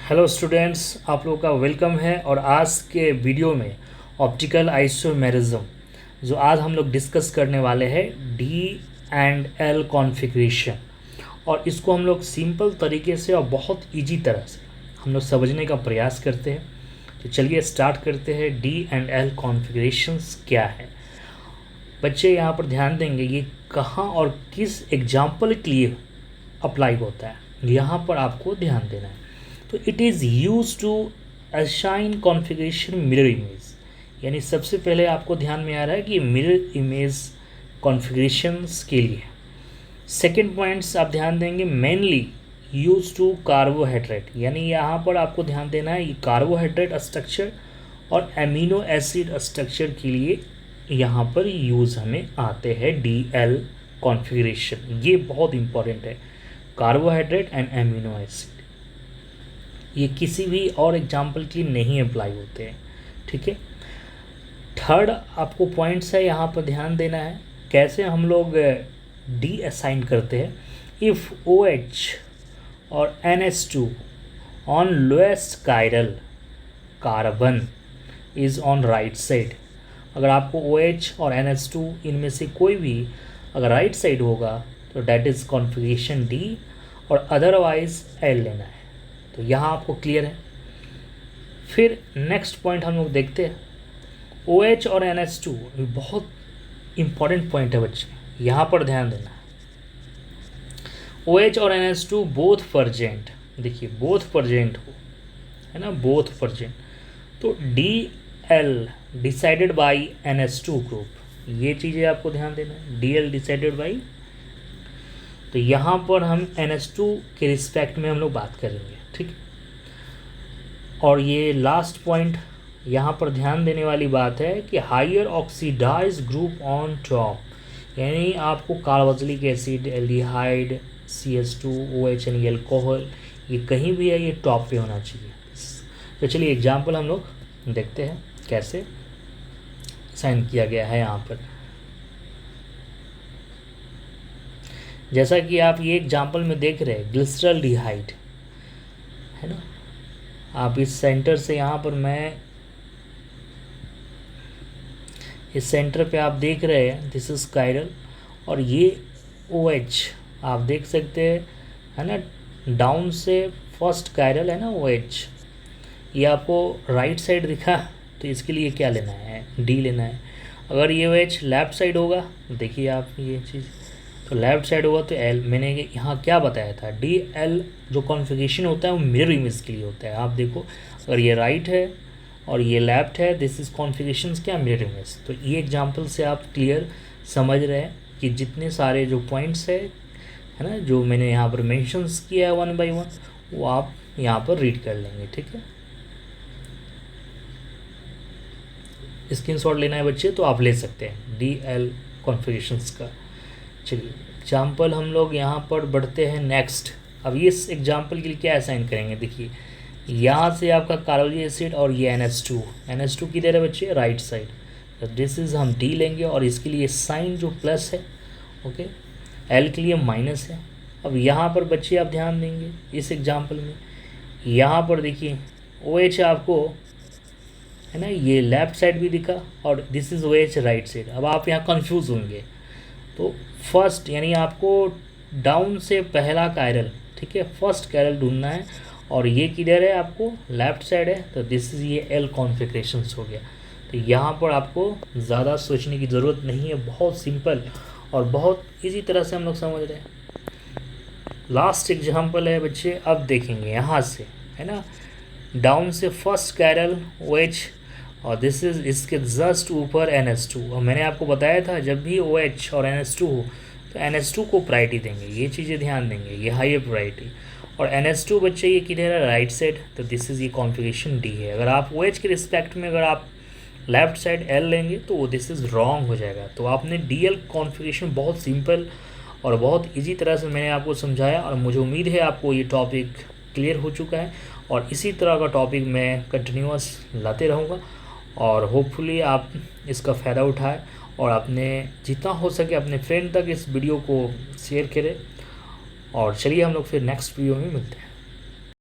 Hello students, आप लोगों का वेलकम है। और आज के वीडियो में ऑप्टिकल आइसोमेरिज्म जो आज हम लोग डिस्कस करने वाले हैं D&L कॉन्फ़िगरेशन, और इसको हम लोग सिंपल तरीके से और बहुत इजी तरह से हम लोग समझने का प्रयास करते हैं। तो चलिए स्टार्ट करते हैं। D&L कॉन्फ़िगरेशंस क्या है बच्चे, यहाँ पर ध्यान देंगे ये कहाँ और किस एग्जाम्पल के लिए अप्लाई होता है, यहाँ पर आपको ध्यान देना है। तो it is use to assign configuration mirror image, यानी सबसे पहले आपको ध्यान में आ रहा है कि मिरर इमेज कॉन्फ़िगरेशंस के लिए। सेकेंड पॉइंट्स आप ध्यान देंगे, मेनली यूज टू कार्बोहाइड्रेट, यानी यहाँ पर आपको ध्यान देना है ये कार्बोहाइड्रेट स्ट्रक्चर और एमिनो एसिड स्ट्रक्चर के लिए यहाँ पर यूज़ हमें आते हैं DL कॉन्फ़िगरेशन। ये बहुत इंपॉर्टेंट है, कार्बोहाइड्रेट एंड एमिनो एसिड। ये किसी भी और एग्जाम्पल के लिए नहीं अप्लाई होते हैं, ठीक है। थर्ड आपको पॉइंट्स है, यहाँ पर ध्यान देना है कैसे हम लोग डी असाइन करते हैं। इफ़ OH और NH2 on lowest chiral carbon is on right side, अगर आपको OH और NH2 इनमें से कोई भी अगर राइट साइड होगा तो डैट इज़ कॉन्फ़िगरेशन D, और अदरवाइज L लेना है। तो यहाँ आपको क्लियर है। फिर नेक्स्ट पॉइंट हम लोग देखते हैं, OH और NH2 बहुत इम्पॉर्टेंट पॉइंट है बच्चे, यहाँ पर ध्यान देना है। OH और NH2 बोथ प्रेजेंट, देखिए बोथ प्रेजेंट हो, है ना, बोथ प्रेजेंट, तो DL decided by NH2 group, ये चीज़ें आपको ध्यान देना है। DL डिसाइडेड बाई, तो यहाँ पर हम NH2 के रिस्पेक्ट में हम लोग बात करेंगे, ठीक। और ये लास्ट पॉइंट यहाँ पर ध्यान देने वाली बात है कि higher oxidize group on top, यानी आपको carboxylic acid, aldehyde, CH2, OH यानी एल्कोहल, ये कहीं भी है ये टॉप पे होना चाहिए। तो चलिए एग्जाम्पल हम लोग देखते हैं कैसे साइन किया गया है यहाँ पर। जैसा कि आप ये एग्जाम्पल में देख रहे हैं, ग्लिसरॉल्डिहाइड है ना, आप इस सेंटर से यहाँ पर, मैं इस सेंटर पे आप देख रहे हैं दिस इज कायरल, और ये OH आप देख सकते हैं, है ना, डाउन से फर्स्ट कायरल है ना OH, ये आपको राइट साइड दिखा, तो इसके लिए क्या लेना है, D लेना है। अगर ये OH लेफ्ट साइड होगा, देखिए आप ये चीज़, तो लेफ्ट साइड होगा तो L। मैंने यहाँ क्या बताया था, DL जो कॉन्फ़िगरेशन होता है वो मिरर इमेज के लिए होता है। आप देखो अगर ये राइट है और ये लेफ्ट है, दिस इज कॉन्फ़िगरेशन क्या, मिरर इमेज। तो ये एग्जांपल से आप क्लियर समझ रहे हैं कि जितने सारे जो पॉइंट्स है ना, जो मैंने यहाँ पर मेंशंस किया है 1 बाय 1, वो आप यहाँ पर रीड कर लेंगे, ठीक है। स्क्रीनशॉट लेना है बच्चे तो आप ले सकते हैं DL कॉन्फ़िगरेशंस का। चलिए एग्जाम्पल हम लोग यहाँ पर बढ़ते हैं नेक्स्ट। अब इस एग्जाम्पल के लिए क्या असाइन करेंगे, देखिए यहाँ से आपका कार्बोक्सिलिक एसिड और ये NH2 किधर है बच्चे, राइट साइड, तो दिस इज़ हम D लेंगे, और इसके लिए साइन जो प्लस है, ओके, L के लिए माइनस है। अब यहाँ पर बच्चे आप ध्यान देंगे इस एग्जाम्पल में, यहाँ पर देखिए OH आपको, है ना, ये लेफ्ट साइड भी दिखा और this is OH right side. अब आप यहाँ कंफ्यूज होंगे, तो फर्स्ट यानी आपको डाउन से पहला कायरल, ठीक है, फर्स्ट कायरल ढूंढना है, और ये किधर है, आपको लेफ्ट साइड है, तो दिस इज़ ये L कॉन्फ़िगरेशंस हो गया। तो यहाँ पर आपको ज़्यादा सोचने की ज़रूरत नहीं है, बहुत सिंपल और बहुत इजी तरह से हम लोग समझ रहे हैं। लास्ट एग्जाम्पल है बच्चे, अब देखेंगे यहाँ से, है ना, डाउन से फर्स्ट कायरल OH, और दिस इज़ इसके जस्ट ऊपर NH2। और मैंने आपको बताया था जब भी OH और NH2 हो तो NH2 को प्रायोरिटी देंगे, ये चीज़ें ध्यान देंगे, ये हायर प्रायोरिटी। और NH2 बच्चे ये किधर है, राइट साइड, तो दिस इज़ ये कॉन्फ़िगरेशन D है। अगर आप OH के रिस्पेक्ट में अगर आप लेफ्ट साइड L लेंगे तो दिस इज़ रॉन्ग हो जाएगा। तो आपने DL कॉन्फ़िगरेशन बहुत सिंपल और बहुत ईजी तरह से मैंने आपको समझाया, और मुझे उम्मीद है आपको ये टॉपिक क्लियर हो चुका है, और इसी तरह का टॉपिक मैं कंटिन्यूस लाते रहूँगा, और होपफुली आप इसका फ़ायदा उठाएं, और अपने जितना हो सके अपने फ्रेंड तक इस वीडियो को शेयर करें। और चलिए हम लोग फिर नेक्स्ट वीडियो में मिलते हैं।